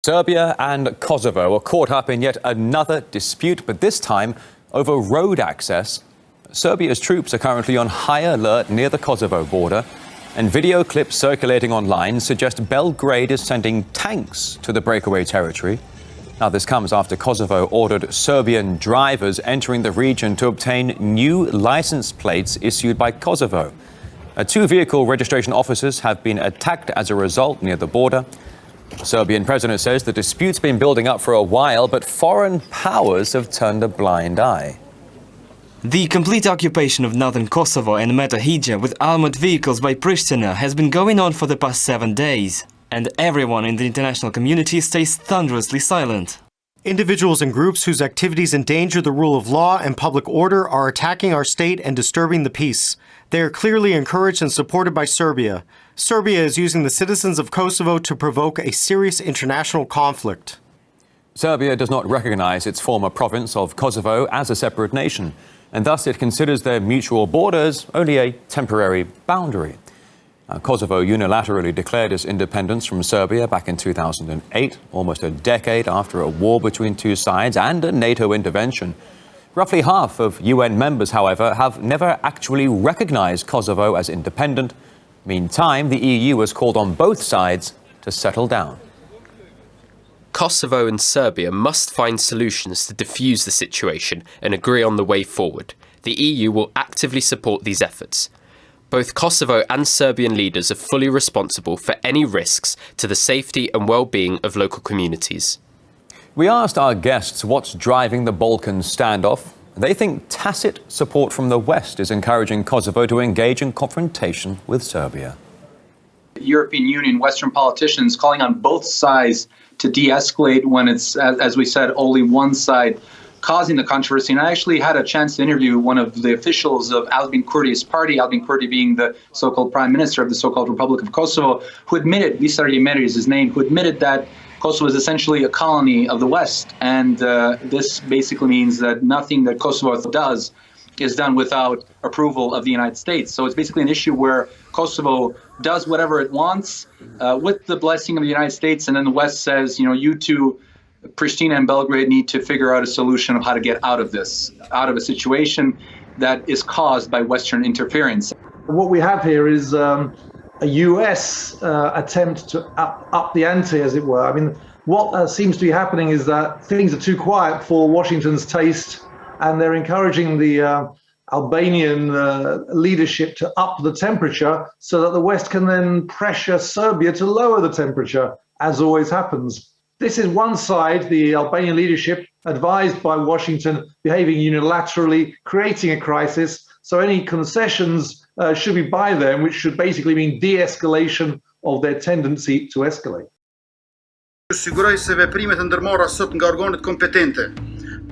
Serbia and Kosovo are caught up in yet another dispute, but this time over road access. Serbia's troops are currently on high alert near the Kosovo border, and video clips circulating online suggest Belgrade is sending tanks to the breakaway territory. Now, this comes after Kosovo ordered Serbian drivers entering the region to obtain new license plates issued by Kosovo. Two vehicle registration officers have been attacked as a result near the border. The Serbian president says the dispute's been building up for a while, but foreign powers have turned a blind eye. The complete occupation of northern Kosovo and Metohija with armored vehicles by Pristina has been going on for the past 7 days, and everyone in the international community stays thunderously silent. Individuals and groups whose activities endanger the rule of law and public order are attacking our state and disturbing the peace. They are clearly encouraged and supported by Serbia. Serbia is using the citizens of Kosovo to provoke a serious international conflict. Serbia does not recognize its former province of Kosovo as a separate nation, and thus it considers their mutual borders only a temporary boundary. Kosovo unilaterally declared its independence from Serbia back in 2008, almost a decade after a war between two sides and a NATO intervention. Roughly half of UN members, however, have never actually recognized Kosovo as independent. Meantime, the EU has called on both sides to settle down. Kosovo and Serbia must find solutions to defuse the situation and agree on the way forward. The EU will actively support these efforts. Both Kosovo and Serbian leaders are fully responsible for any risks to the safety and well-being of local communities. We asked our guests what's driving the Balkan standoff. They think tacit support from the West is encouraging Kosovo to engage in confrontation with Serbia. European Union, Western politicians calling on both sides to de-escalate when it's, as we said, only one side causing the controversy. And I actually had a chance to interview one of the officials of Albin Kurti's party, Albin Kurti being the so-called prime minister of the so-called Republic of Kosovo, who admitted, Visar Yemeri is his name, who admitted that Kosovo is essentially a colony of the West. And this basically means that nothing that Kosovo does is done without approval of the United States. So it's basically an issue where Kosovo does whatever it wants with the blessing of the United States, and then the West says, you two, Pristina and Belgrade, need to figure out a solution of how to get out of this, out of a situation that is caused by Western interference. What we have here is a US attempt to up the ante, as it were. I mean, what seems to be happening is that things are too quiet for Washington's taste, and they're encouraging the Albanian leadership to up the temperature so that the West can then pressure Serbia to lower the temperature, as always happens. This is one side, the Albanian leadership, advised by Washington, behaving unilaterally, creating a crisis. So any concessions should be by them, which should basically mean de-escalation of their tendency to escalate. Siguroj se veprimet e ndërmarra sot nga organet kompetente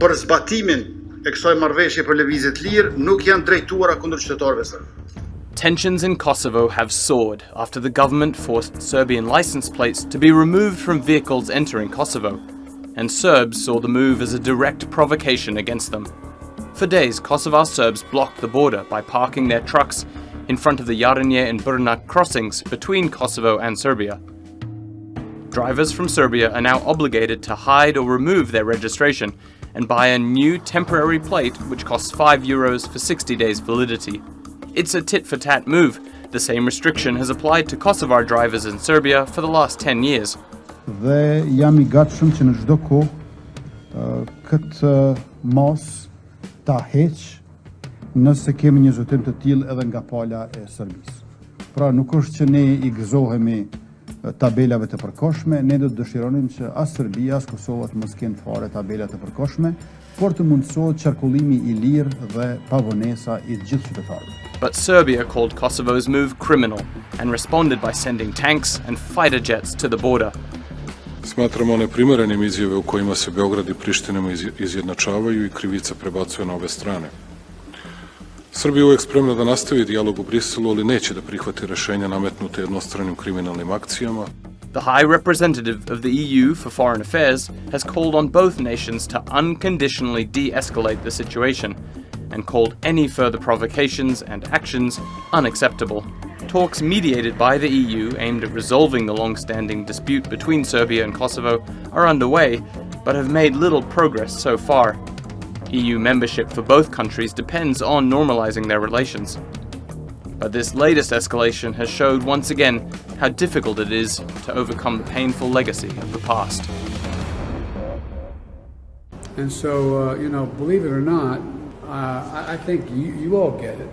për zbatimin e kësaj marrëveshje për lëvizje të lirë nuk janë drejtuara kundër qytetarëve serb. Tensions in Kosovo have soared after the government forced Serbian license plates to be removed from vehicles entering Kosovo, and Serbs saw the move as a direct provocation against them. For days, Kosovar Serbs blocked the border by parking their trucks in front of the Jarinje and Brna crossings between Kosovo and Serbia. Drivers from Serbia are now obligated to hide or remove their registration and buy a new temporary plate which costs €5 for 60 days validity. It's a tit-for-tat move. The same restriction has applied to Kosovar drivers in Serbia for the last 10 years. Dhe jam I gatshëm që në çdo kohë këtë mos ta heq nëse kemi një zotim të tillë edhe nga pala e Serbisë. Pra nuk është që ne I gëzohemi tabelave të përkohshme, ne do të dëshironim që as Serbia as Kosova të mos kenë fare tabela të përkohshme, por të mundësohet qarkullimi I lirë dhe pa vonesa I të gjithë qytetarëve. But Serbia called Kosovo's move criminal and responded by sending tanks and fighter jets to the border. Smatramo neprimerenim izjave u kojima se Beograd I Priština izjednačavaju I krivica prebacuje na obe strane. Srbija je uvek spremna da nastavi dijalog u Briselu, ali neće da prihvati rešenja nametnute jednostranim kriminalnim akcijama. The High Representative of the EU for Foreign Affairs has called on both nations to unconditionally de-escalate the situation and called any further provocations and actions unacceptable. talks mediated by the EU aimed at resolving the long-standing dispute between Serbia and Kosovo are underway, but have made little progress so far. EU membership for both countries depends on normalizing their relations. But this latest escalation has showed once again how difficult it is to overcome the painful legacy of the past. And so, believe it or not, I think you all get it.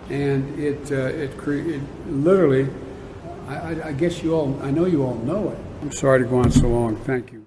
And it literally, I guess you all, I know you all know it. I'm sorry to go on so long. Thank you.